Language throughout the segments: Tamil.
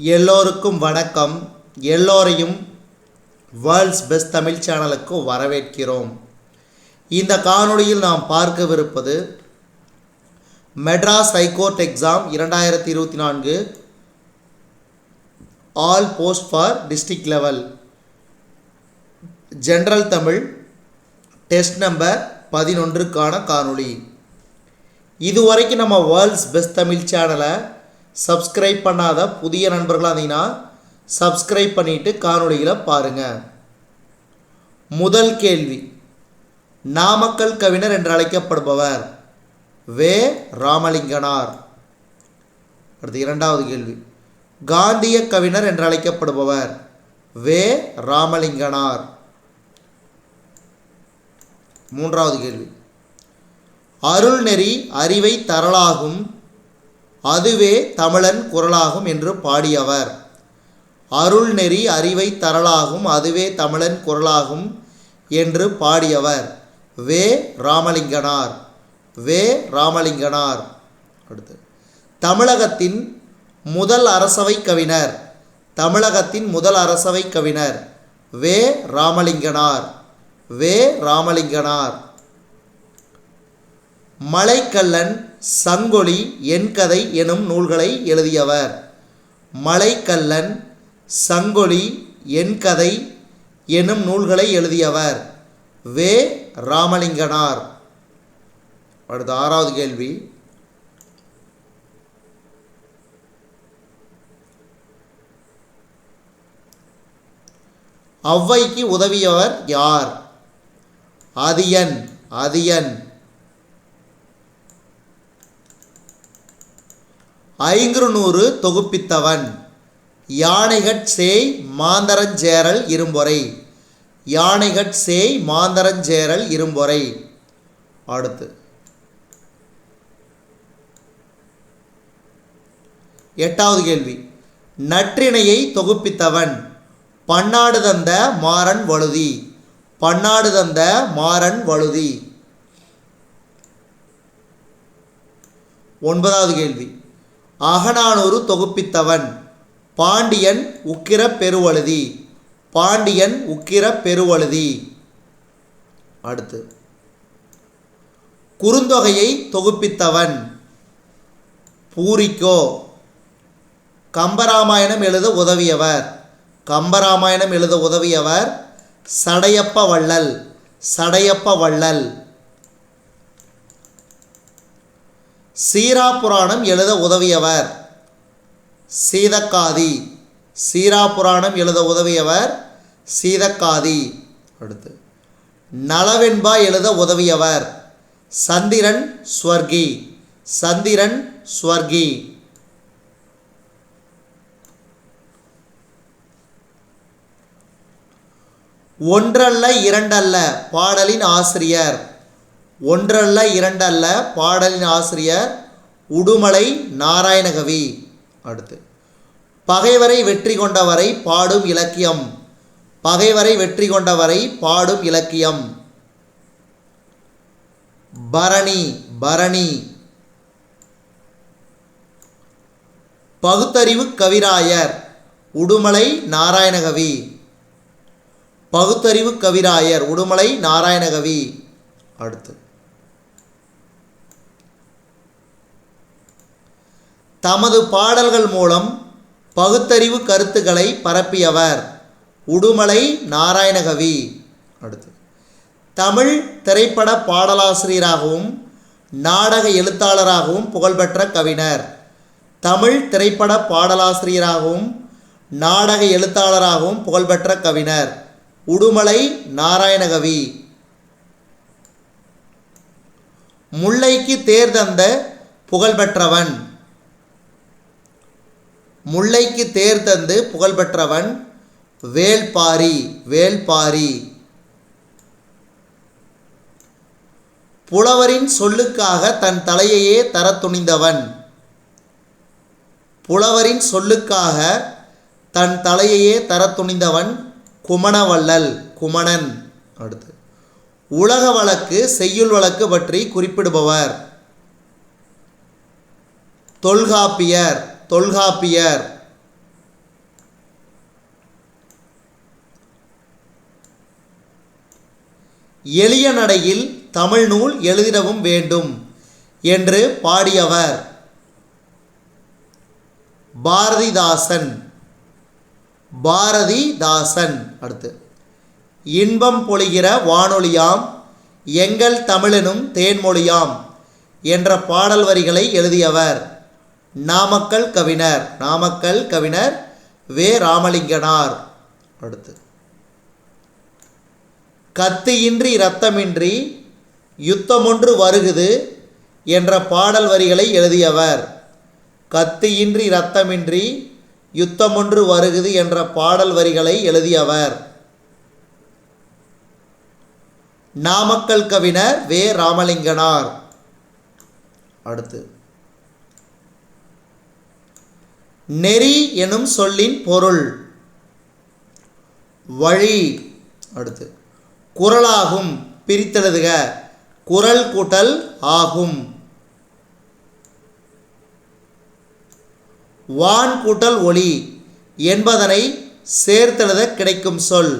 எல்லோருக்கும் வணக்கம். எல்லோரையும் வேர்ல்ட்ஸ் பெஸ்ட் தமிழ் சேனலுக்கு வரவேற்கிறோம். இந்த காணொளியில் நாம் பார்க்கவிருப்பது Madras high court exam 2024 all post for district level general Tamil test number 11க்கான காணொளி. இதுவரைக்கும் நம்ம வேர்ல்ட்ஸ் பெஸ்ட் தமிழ் சேனலை சப்ஸ்கிரைப் பண்ணாத புதிய நண்பர்களாக இருந்தீங்கன்னா சப்ஸ்கிரைப் பண்ணிவிட்டு காணொளிகளை பாருங்கள். முதல் கேள்வி, நாமக்கல் கவிஞர் என்று அழைக்கப்படுபவர் வே. ராமலிங்கனார். அடுத்து இரண்டாவது கேள்வி, காந்திய கவிஞர் என்று அழைக்கப்படுபவர் வே. ராமலிங்கனார். மூன்றாவது கேள்வி, அருள்நெறி அறிவை தரலாகும் அதுவே தமிழன் குரலாகும் என்று பாடியவர். அருள்நெறி அறிவை தரலாகும் அதுவே தமிழன் குரலாகும் என்று பாடியவர் வே. ராமலிங்கனார். வே. ராமலிங்கனார். அடுத்து, தமிழகத்தின் முதல் அரசவை கவிஞர். தமிழகத்தின் முதல் அரசவை கவிஞர் வே. ராமலிங்கனார். வே. ராமலிங்கனார். மலைக்கல்லன், சங்கொலி, என் கதை எனும் நூல்களை எழுதியவர். மலைக்கல்லன், சங்கொலி, என் கதை எனும் நூல்களை எழுதியவர் வே. ராமலிங்கனார். அடுத்த ஆறாவது கேள்வி, ஔவைக்கு உதவியவர் யார்? அதியன். அதியன். ஐங்குறுநூறு தொகுப்பித்தவன். யானைகட் சேய் மாந்தரஞ்சேரல் இரும்பொறை. யானைகட் சேய் மாந்தரஞ்சேரல் இரும்பொறை. அடுத்து எட்டாவது கேள்வி, நற்றிணையை தொகுப்பித்தவன். பன்னாடு தந்த மாறன் வழுதி. பன்னாடு தந்த மாறன் வழுதி. ஒன்பதாவது கேள்வி, அகநானூறு தொகுப்பித்தவன். பாண்டியன் உக்கிர பெருவழுதி. பாண்டியன் உக்கிர பெருவழுதி. அடுத்து, குறுந்தொகையை தொகுப்பித்தவன். பூரிக்கோ. கம்பராமாயணம் எழுத உதவியவர். கம்பராமாயணம் எழுத உதவியவர் சடையப்ப வள்ளல். சடையப்ப வள்ளல். சீராப்புராணம் எழுத உதவியவர் சீதக்காதி. சீராப்புராணம் எழுத உதவியவர் சீதக்காதி. அடுத்து, நலவெண்பா எழுத உதவியவர் சந்திரன் ஸ்வர்கி. சந்திரன் ஸ்வர்கி. ஒன்றல்ல இரண்டல்ல பாடலின் ஆசிரியர். ஒன்றல்ல இரண்டல்ல பாடலின் ஆசிரியர் உடுமலை நாராயணகவி. அடுத்து, பகைவரை வெற்றி கொண்டவரை பாடும் இலக்கியம். பகைவரை வெற்றி கொண்டவரை பாடும் இலக்கியம் பரணி. பரணி. பகுத்தறிவு கவிராயர் உடுமலை நாராயணகவி. பகுத்தறிவு கவிராயர் உடுமலை நாராயணகவி. அடுத்து, தமது பாடல்கள் மூலம் பகுத்தறிவு கருத்துக்களை பரப்பியவர் உடுமலை நாராயணகவி. அடுத்து, தமிழ் திரைப்பட பாடலாசிரியராகவும் நாடக எழுத்தாளராகவும் புகழ்பெற்ற கவிஞர். தமிழ் திரைப்பட பாடலாசிரியராகவும் நாடக எழுத்தாளராகவும் புகழ்பெற்ற கவிஞர் உடுமலை நாராயணகவி. முல்லைக்கு தேர் தந்த புகழ்பெற்றவன். முல்லைக்கு தேர் தந்து புகழ்பெற்றவன் வேள்பாரி. வேள்பாரி. புலவரின் சொல்லுக்காக தன் தலையையே தர துணிந்தவன். புலவரின் சொல்லுக்காக தன் தலையையே தர துணிந்தவன் குமணவள்ளல். குமணன். அடுத்து, உலக வழக்கு செய்யுள் வழக்கு பற்றி குறிப்பிடுபவர் தொல்காப்பியர். தொல்காப்பியர். எளிய நடையில் தமிழ் நூல் எழுதிடவும் வேண்டும் என்று பாடியவர் பாரதிதாசன். பாரதிதாசன். அடுத்து, இன்பம் பொழிகிற வானொலியாம் எங்கள் தமிழெனும் தேன்மொழியாம் என்ற பாடல் வரிகளை எழுதியவர் நாமக்கல் கவிஞர். நாமக்கல் கவிஞர் வே. ராமலிங்கனார். அடுத்து, கத்தியின்றி இரத்தமின்றி யுத்தமொன்று வருகுது என்ற பாடல் வரிகளை எழுதியவர் கத்தியின்றி இரத்தமின்றி யுத்தமொன்று வருகுது என்ற பாடல் வரிகளை எழுதியவர் நாமக்கல் கவிஞர் வே. ராமலிங்கனார். அடுத்து, நெறி எனும் சொல்லின் பொருள் வழி. அடுத்து, குறளாகும் பிரித்தெழுதுக குறள் கூட்டல் ஆகும். வான் கூட்டல் ஒளி என்பதனை சேர்த்தெழுத கிடைக்கும் சொல்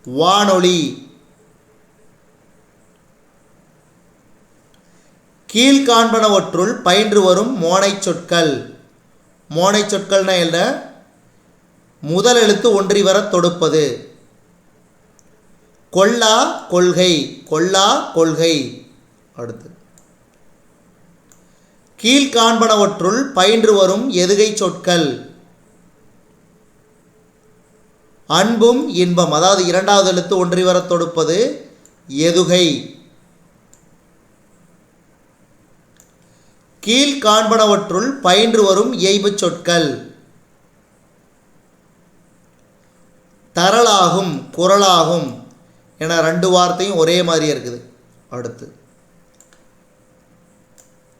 வானொலி. கீழ்காண்பனவற்றுள் பயின்று வரும் மோனை சொற்கள். மோனை சொற்கள்னா என்ன? முதல் எழுத்து ஒன்றி வர தொடுப்பது. கொள்ளா கொள்கை. கொள்ளா கொள்கை. அடுத்து, கீழ்காண்பனவற்றுள் பயின்று வரும் எதுகை சொற்கள். அன்பும் இன்பம், அதாவது இரண்டாவது எழுத்து ஒன்றி வர தொடுப்பது எதுகை. கீழ்காண்பனவற்றுள் பயின்று வரும் இயைபு சொற்கள். தரலாகும் குறளாகும் என ரெண்டு வார்த்தையும் ஒரே மாதிரி இருக்குது. அடுத்து,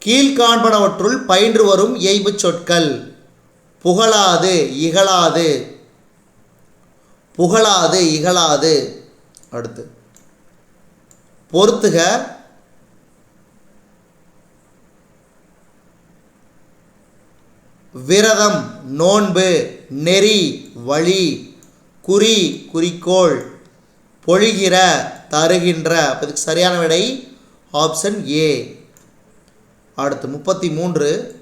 கீழ்காண்பனவற்றுள் பயின்று வரும் இயைபு சொற்கள். புகழாது இகழாது. புகழாது இகழாது. அடுத்து, பொறுத்துக விரதம் நோன்பு நெறி வழி குறி குறிக்கோள் பொழிகிற தருகின்ற. அதுக்கு சரியான விடை ஆப்ஷன் ஏ. அடுத்து 33,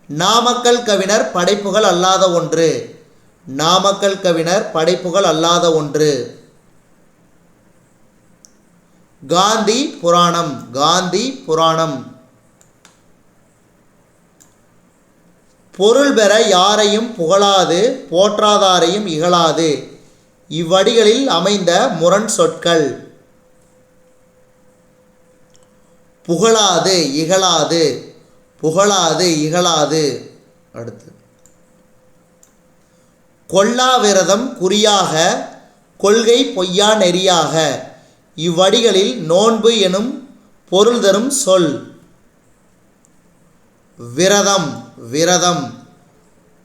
நாமக்கல் கவிஞர் படைப்புகள் அல்லாத ஒன்று. நாமக்கல் கவிஞர் படைப்புகள் அல்லாத ஒன்று காந்தி புராணம். காந்தி புராணம். பொருள் பெற யாரையும் புகழாது போற்றாதாரையும் இகழாது இவ்வடிகளில் அமைந்த முரண் சொற்கள். புகழாது இகழாது. புகழாது இகழாது. அடுத்து, கொல்லா விரதம் குறியாக கொள்கை பொய்யா நெறியாக இவ்வடிகளில் நோன்பு எனும் பொருள் தரும் சொல். விரதம். விரதம்.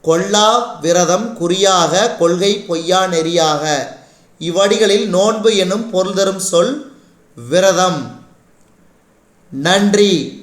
கொல்லா விரதம் குறியாக கொள்கை பொய்யா நெறியாக இவ்வடிகளில் நோன்பு எனும் பொருள் தரும் சொல் விரதம். நன்றி